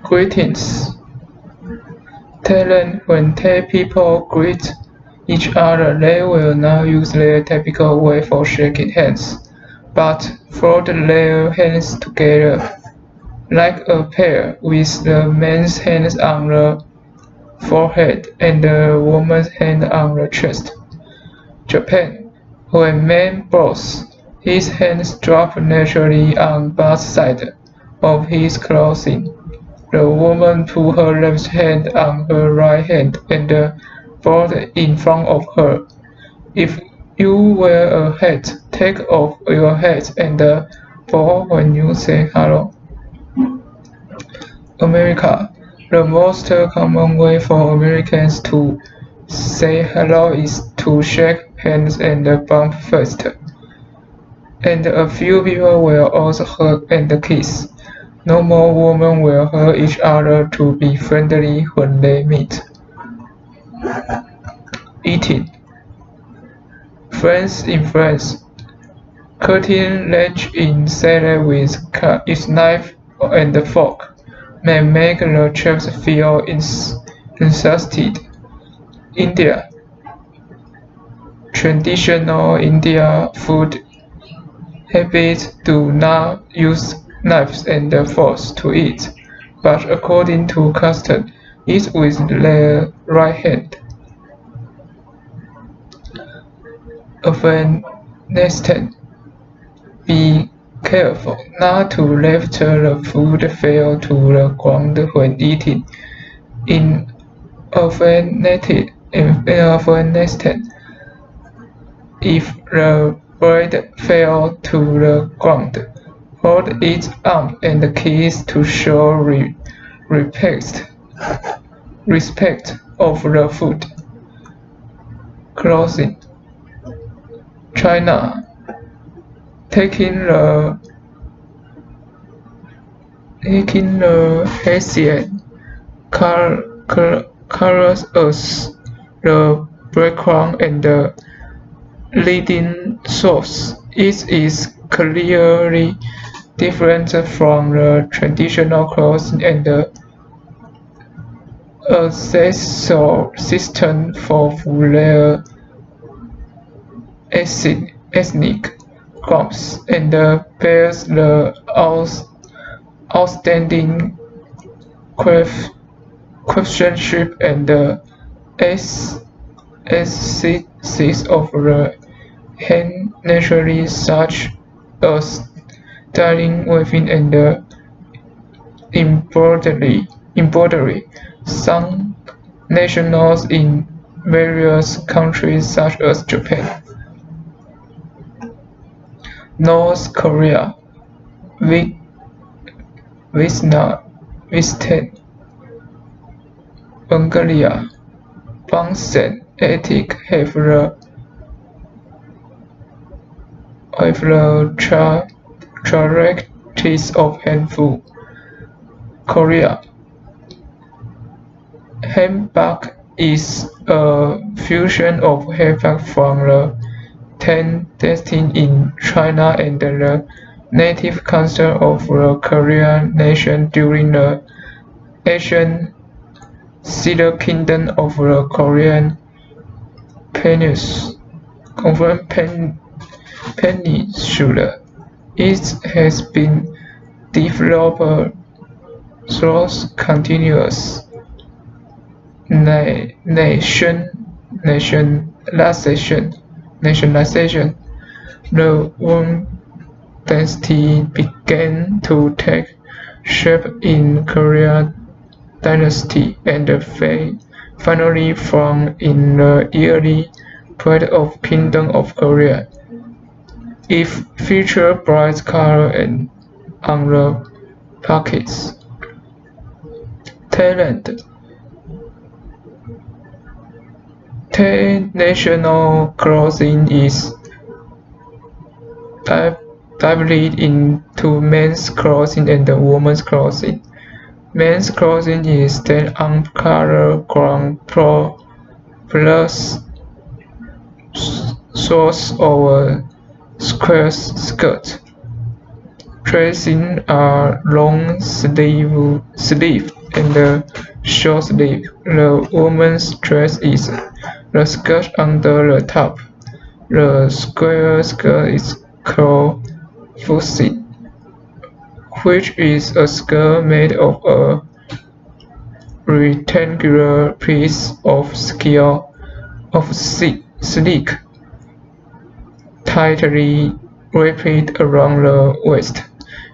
Greetings. Thailand, when Thai people greet each other, they will not use their typical way for shaking hands, but fold their hands together, like a pair, with the man's hands on the forehead and the woman's hand on the chest. Japan, when man bows, his hands drop naturally on both sides of his clothing. The woman puts her left hand on her right hand and bows in front of her. If you wear a hat, take off your hat and bow when you say hello. America. The most common way for Americans to say hello is to shake hands and bump first. And a few people will also hug and kiss. No more women will hug each other to be friendly when they meet. Eating. France in France. Cutting ledge in salad with its knife and fork may make the chefs feel insulted. India. Traditional Indian food habits do not use knives and forks to eat, but according to custom, eat with their right hand. Afghanistan. Be careful not to lift the food fall to the ground when eating. In Afghanistan, if the bread fell to the ground, hold it up and kiss to show respect of the food. Clothing. China. Taking the Hessian colors as the background and the leading source. It is clearly different from the traditional clothing and the ancestral system for their ethnic groups, and bears the outstanding craftsmanship and aesthetics of the hand, naturally, such as styling, weaving, and embroidery. Some nationals in various countries, such as Japan, North Korea, Vietnam, Bulgaria, France and Attic have the characteristics of handful. Korea. Hanbok is a fusion of hanbok from the Tang dynasty in China and the native custom of the Korean nation during the ancient Sealer Kingdom of the Korean Peninsula. It has been developed through continuous nationalization. The Won dynasty began to take shape in Korean dynasty and finally formed in the early period of Kingdom of Korea. It featured bright color and on the pockets. Thailand. Thai national clothing is divided into men's clothing and women's clothing. Men's clothing is tan color ground plus shorts or square skirt. Dressing are long sleeve and short sleeve. The woman's dress is the skirt under the top. The square skirt is called fusil, which is a skirt made of a rectangular piece of silk, tightly wrapped around the waist.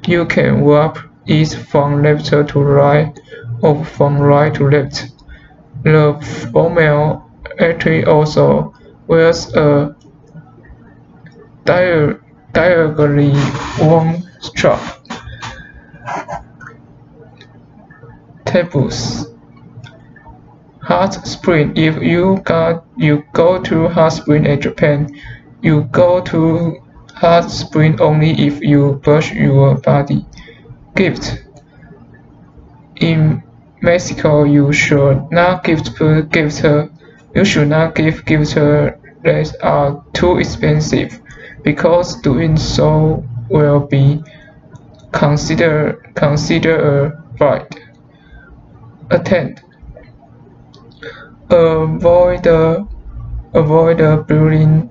You can wrap it from left to right or from right to left. The female athlete also wears a diagonally worn strap. Tables. Hot spring. If you go to hot spring in Japan, you go to hot spring only if you brush your body. Gift. In Mexico, you should not give gifts that are too expensive, because doing so will be considered a bribe. Attend. Avoid the building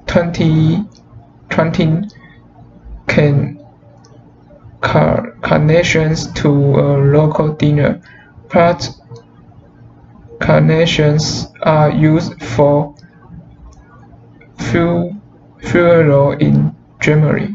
20 carnations to a local dinner. Part carnations are used for funeral in Germany.